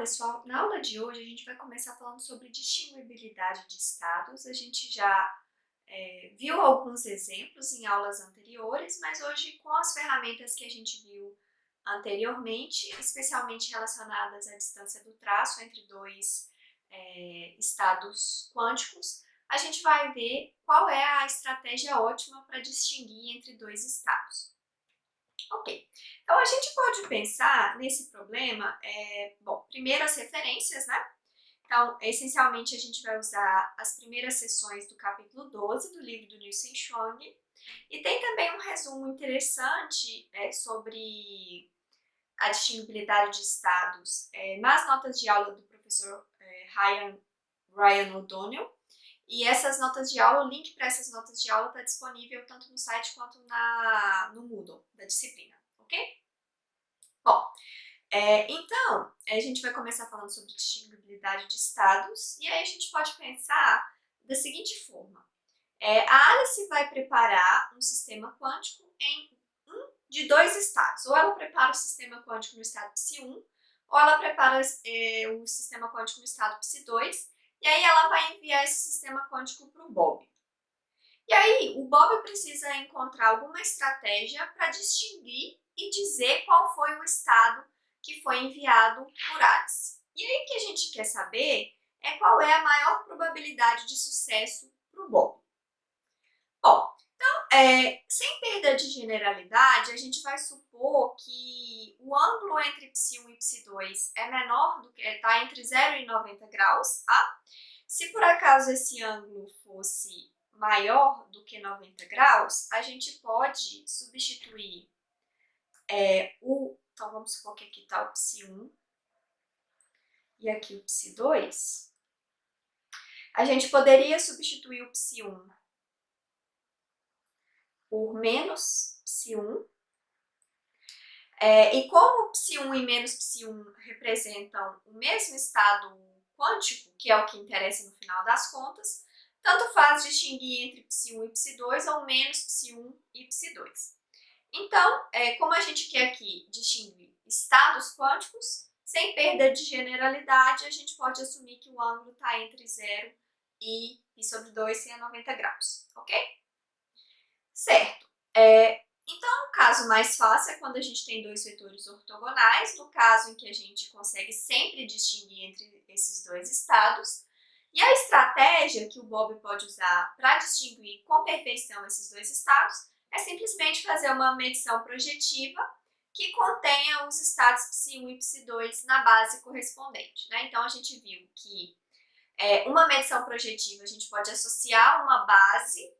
pessoal, na aula de hoje a gente vai começar falando sobre distinguibilidade de estados. A gente já viu alguns exemplos em aulas anteriores, mas hoje com as ferramentas que a gente viu anteriormente, especialmente relacionadas à distância do traço entre dois estados quânticos, a gente vai ver qual é a estratégia ótima para distinguir entre dois estados. Ok, então a gente pode pensar nesse problema, primeiro as referências, né? Então, essencialmente, a gente vai usar as primeiras seções do capítulo 12 do livro do Nielsen Schwang. E tem também um resumo interessante sobre a distinguibilidade de estados nas notas de aula do professor Ryan O'Donnell. E essas notas de aula, o link para essas notas de aula está disponível tanto no site quanto no Moodle da disciplina, ok? Bom, então, a gente vai começar falando sobre distinguibilidade de estados, e aí a gente pode pensar da seguinte forma. A Alice vai preparar um sistema quântico em um de dois estados. Ou ela prepara o sistema quântico no estado psi1, ou ela prepara o sistema quântico no estado psi2, e aí ela vai enviar esse sistema quântico para o Bob. E aí, o Bob precisa encontrar alguma estratégia para distinguir e dizer qual foi o estado que foi enviado por Alice. E aí, o que a gente quer saber é qual é a maior probabilidade de sucesso para o Bob. Bom, então, sem perda de generalidade, a gente vai supor que o ângulo entre psi1 e psi2 é menor do que está entre 0 e 90 graus, tá? Se por acaso esse ângulo fosse maior do que 90 graus, a gente pode substituir então vamos supor que aqui está o psi1 e aqui o psi2. A gente poderia substituir o psi1 por menos psi1. E como psi1 e menos psi1 representam o mesmo estado quântico, que é o que interessa no final das contas, tanto faz distinguir entre psi1 e psi2 ou menos psi1 e psi2. Então, como a gente quer aqui distinguir estados quânticos, sem perda de generalidade, a gente pode assumir que o ângulo está entre 0 e π/2 sem a 90 graus, ok? Certo. Então, o caso mais fácil é quando a gente tem dois vetores ortogonais, no caso em que a gente consegue sempre distinguir entre esses dois estados. E a estratégia que o Bob pode usar para distinguir com perfeição esses dois estados é simplesmente fazer uma medição projetiva que contenha os estados psi1 e psi2 na base correspondente, né? Então, a gente viu que uma medição projetiva a gente pode associar uma base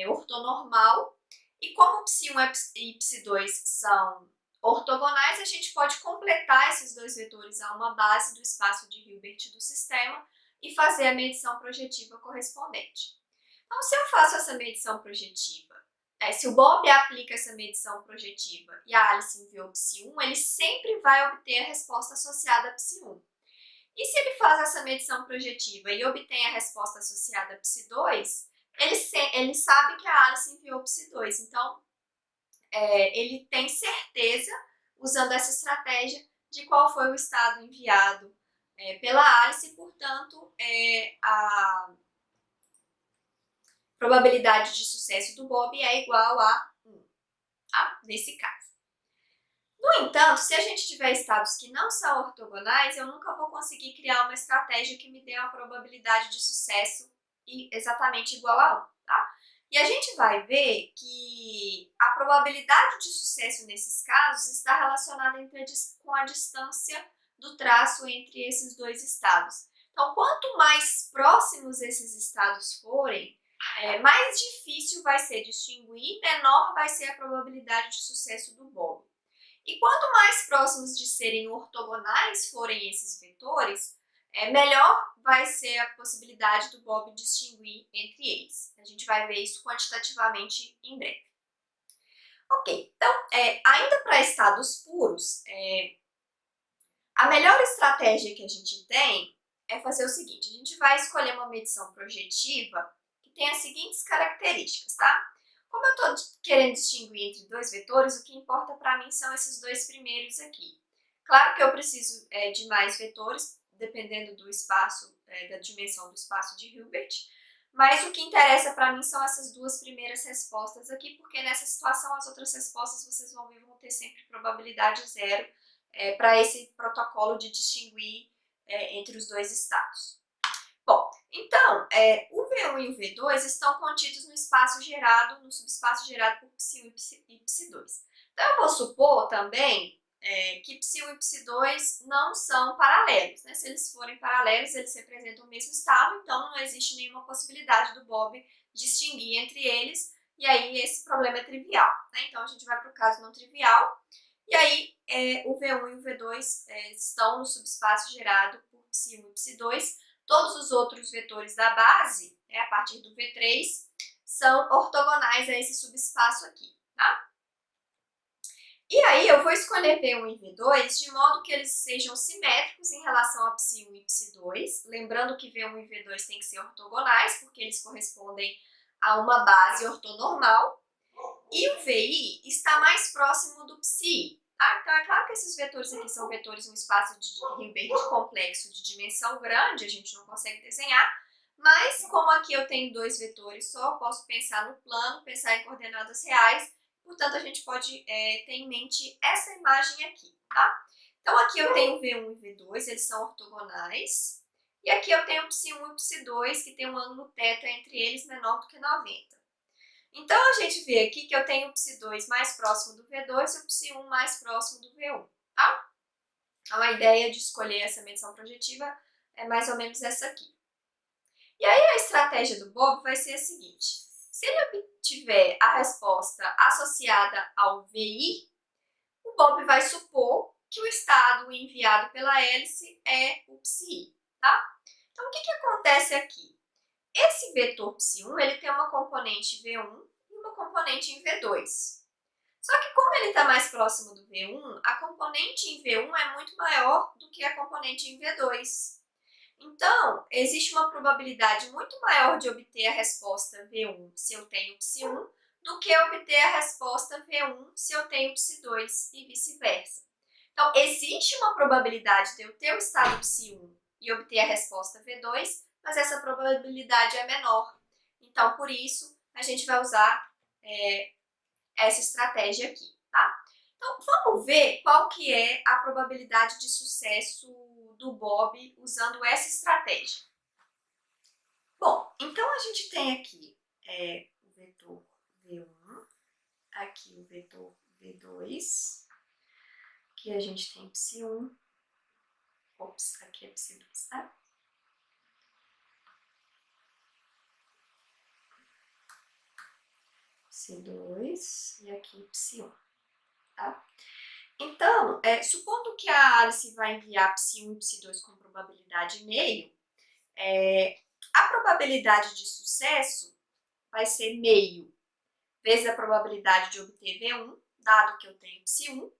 ortonormal, e como psi1 e psi2 são ortogonais, a gente pode completar esses dois vetores a uma base do espaço de Hilbert do sistema e fazer a medição projetiva correspondente. Então, se eu faço essa medição projetiva, se o Bob aplica essa medição projetiva e a Alice enviou psi1, ele sempre vai obter a resposta associada a psi1. E se ele faz essa medição projetiva e obtém a resposta associada a psi2, ele sabe que a Alice enviou psi2. Então, ele tem certeza, usando essa estratégia, de qual foi o estado enviado pela Alice, e, portanto, a probabilidade de sucesso do Bob é igual a 1, tá? Nesse caso. No entanto, se a gente tiver estados que não são ortogonais, eu nunca vou conseguir criar uma estratégia que me dê uma probabilidade de sucesso exatamente igual a 1, tá? E a gente vai ver que a probabilidade de sucesso nesses casos está relacionada com a distância do traço entre esses dois estados. Então, quanto mais próximos esses estados forem, mais difícil vai ser distinguir, menor vai ser a probabilidade de sucesso do Bob. E quanto mais próximos de serem ortogonais forem esses vetores, melhor vai ser a possibilidade do Bob distinguir entre eles. A gente vai ver isso quantitativamente em breve. Ok, então, ainda para estados puros, a melhor estratégia que a gente tem é fazer o seguinte: a gente vai escolher uma medição projetiva que tem as seguintes características, tá? Como eu estou querendo distinguir entre dois vetores, o que importa para mim são esses dois primeiros aqui. Claro que eu preciso de mais vetores, dependendo do espaço, da dimensão do espaço de Hilbert, mas o que interessa para mim são essas duas primeiras respostas aqui, porque nessa situação as outras respostas vocês vão ver vão ter sempre probabilidade zero para esse protocolo de distinguir entre os dois estados. Bom, então, o V1 e o V2 estão contidos no espaço gerado, no subespaço gerado por Psi1 e Psi2. Então, eu vou supor também que Psi1 e Psi2 não são paralelos, né? Se eles forem paralelos, eles representam o mesmo estado, então não existe nenhuma possibilidade do Bob distinguir entre eles, e aí esse problema é trivial, né? Então, a gente vai para o caso não trivial, e aí o V1 e o V2 estão no subespaço gerado por Psi1 e Psi2. Todos os outros vetores da base, a partir do V3, são ortogonais a esse subespaço aqui, tá? E aí eu vou escolher V1 e V2 de modo que eles sejam simétricos em relação a Psi1 e Psi2, lembrando que V1 e V2 têm que ser ortogonais, porque eles correspondem a uma base ortonormal, e o VI está mais próximo do Psi. Tá? Então é claro que esses vetores aqui são vetores no espaço de Hilbert complexo de dimensão grande, a gente não consegue desenhar, mas como aqui eu tenho dois vetores só, eu posso pensar no plano, pensar em coordenadas reais, portanto a gente pode ter em mente essa imagem aqui, tá? Então aqui eu tenho V1 e V2, eles são ortogonais, e aqui eu tenho Psi1 e Psi2, que tem um ângulo θ entre eles menor do que 90. Então, a gente vê aqui que eu tenho o Psi2 mais próximo do V2 e o Psi1 mais próximo do V1, tá? Então, a ideia de escolher essa medição projetiva é mais ou menos essa aqui. E aí, a estratégia do Bob vai ser a seguinte. Se ele obtiver a resposta associada ao VI, o Bob vai supor que o estado enviado pela hélice é o Psi, tá? Então, o que acontece aqui? Esse vetor Psi1, ele tem uma componente V1 e uma componente em V2. Só que como ele está mais próximo do V1, a componente em V1 é muito maior do que a componente em V2. Então, existe uma probabilidade muito maior de obter a resposta V1 se eu tenho Psi1 do que obter a resposta V1 se eu tenho Psi2 e vice-versa. Então, existe uma probabilidade de eu ter o estado Psi1 e obter a resposta V2, mas essa probabilidade é menor. Então, por isso, a gente vai usar essa estratégia aqui, tá? Então, vamos ver qual que é a probabilidade de sucesso do Bob usando essa estratégia. Bom, então a gente tem aqui o vetor V1, aqui o vetor V2, que a gente tem Psi1, ops, aqui é Psi2, tá? Psi2 e aqui Psi1, tá? Então, supondo que a Alice vai enviar Psi1 e Psi2 com probabilidade meio, a probabilidade de sucesso vai ser meio vezes a probabilidade de obter V1, dado que eu tenho Psi1,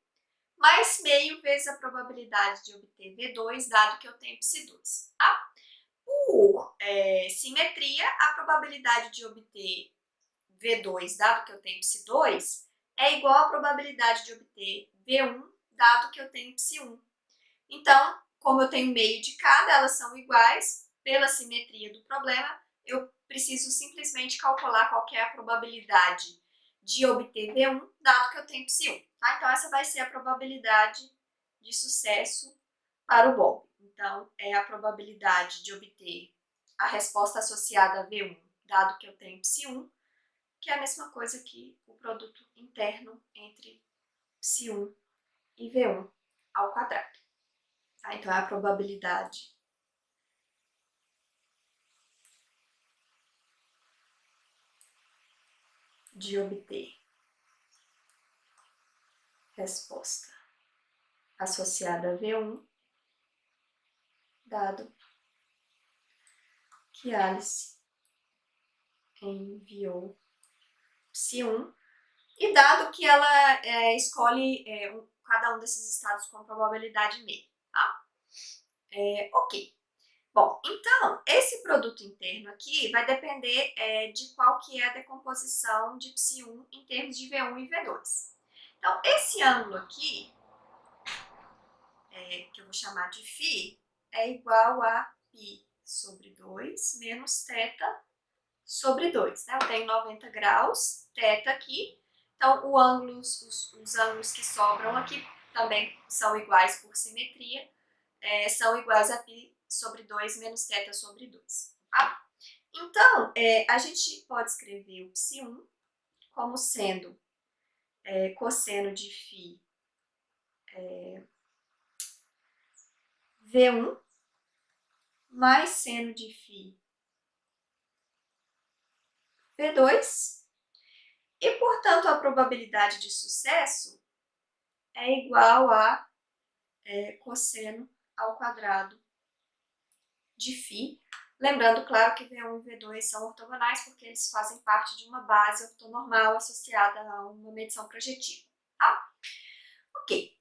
mais meio vezes a probabilidade de obter V2, dado que eu tenho Psi2, tá? Por simetria, a probabilidade de obter V2, dado que eu tenho Psi2, é igual à probabilidade de obter V1, dado que eu tenho Psi1. Então, como eu tenho meio de cada, elas são iguais, pela simetria do problema, eu preciso simplesmente calcular qual é a probabilidade de obter V1, dado que eu tenho Psi1. Tá? Então, essa vai ser a probabilidade de sucesso para o Bob. Então, é a probabilidade de obter a resposta associada a V1, dado que eu tenho Psi1, que é a mesma coisa que o produto interno entre Psi1 e V1 ao quadrado. Tá? Então, é a probabilidade de obter resposta associada a V1, dado que Alice enviou Psi1 e dado que ela escolhe cada um desses estados com probabilidade meia, tá? Ok. Bom, então, esse produto interno aqui vai depender de qual que é a decomposição de Psi1 em termos de V1 e V2. Então, esse ângulo aqui que eu vou chamar de φ, é igual a π sobre 2 menos θ sobre 2. Né? Eu tenho 90 graus, θ aqui, então os ângulos que sobram aqui também são iguais por simetria, são iguais a π sobre 2 menos θ sobre 2. Tá? Então, a gente pode escrever o ψ1 como sendo cosseno de φ V1 mais seno de φ V2, e, portanto, a probabilidade de sucesso é igual a cosseno ao quadrado de φ. Lembrando, claro, que V1 e V2 são ortogonais porque eles fazem parte de uma base ortonormal associada a uma medição projetiva. Tá? Ok.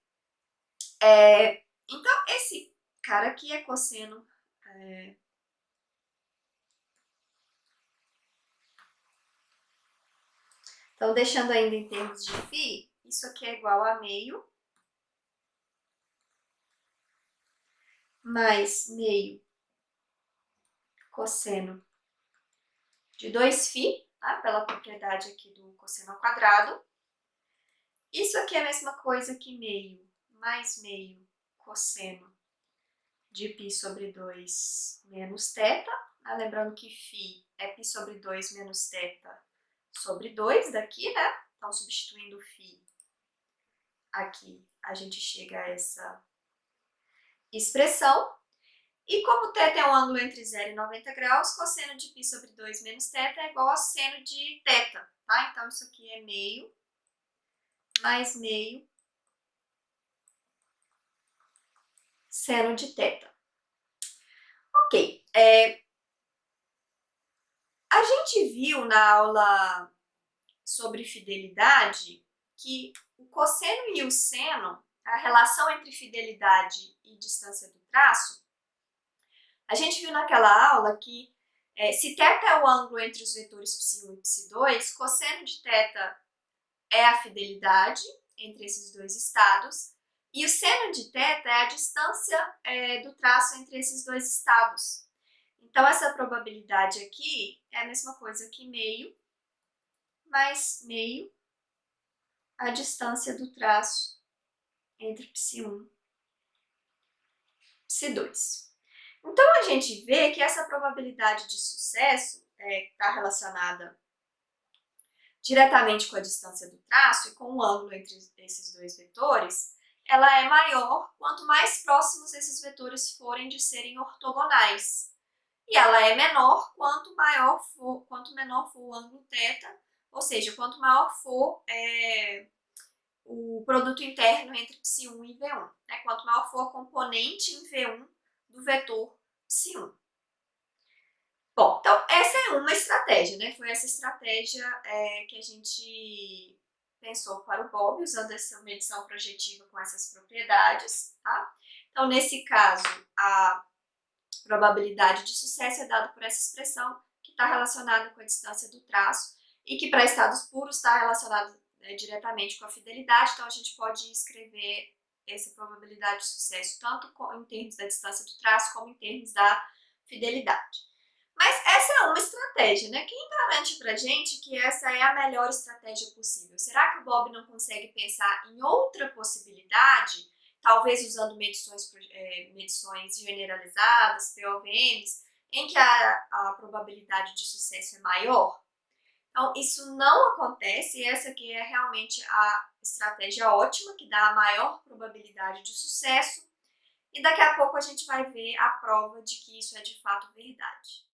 Então, esse cara aqui é cosseno Então, deixando ainda em termos de φ, isso aqui é igual a meio mais meio cosseno de 2φ, tá? Pela propriedade aqui do cosseno ao quadrado. Isso aqui é a mesma coisa que meio mais meio cosseno de π sobre 2 menos θ. Tá? Lembrando que φ é π sobre 2 menos θ sobre 2 daqui, né? Então, substituindo φ aqui, a gente chega a essa expressão. E como θ é um ângulo entre 0 e 90 graus, cosseno de π sobre 2 menos θ é igual a seno de θ. Tá? Então, isso aqui é meio mais meio seno de θ. Ok. A gente viu na aula sobre fidelidade que o cosseno e o seno, a relação entre fidelidade e distância do traço, a gente viu naquela aula que se θ é o ângulo entre os vetores ψ1 e ψ2, cosseno de θ é a fidelidade entre esses dois estados, e o seno de θ é a distância do traço entre esses dois estados. Então, essa probabilidade aqui é a mesma coisa que meio mais meio a distância do traço entre ψ1 e ψ2. Então, a gente vê que essa probabilidade de sucesso está relacionada diretamente com a distância do traço e com o ângulo entre esses dois vetores, ela é maior quanto mais próximos esses vetores forem de serem ortogonais. E ela é menor quanto menor for o ângulo θ, ou seja, quanto maior for o produto interno entre ψ1 e V1. Né? Quanto maior for a componente em V1 do vetor ψ1. Bom, então essa é uma estratégia, né? Foi essa estratégia que a gente pensou para o Bob, usando essa medição projetiva com essas propriedades, tá? Então, nesse caso, a probabilidade de sucesso é dada por essa expressão que está relacionada com a distância do traço e que para estados puros está relacionada diretamente com a fidelidade, então a gente pode escrever essa probabilidade de sucesso tanto em termos da distância do traço como em termos da fidelidade. Mas essa é uma estratégia, né? Quem garante pra gente que essa é a melhor estratégia possível? Será que o Bob não consegue pensar em outra possibilidade, talvez usando medições generalizadas, POVMs, em que a probabilidade de sucesso é maior? Então, isso não acontece e essa aqui é realmente a estratégia ótima, que dá a maior probabilidade de sucesso. E daqui a pouco a gente vai ver a prova de que isso é de fato verdade.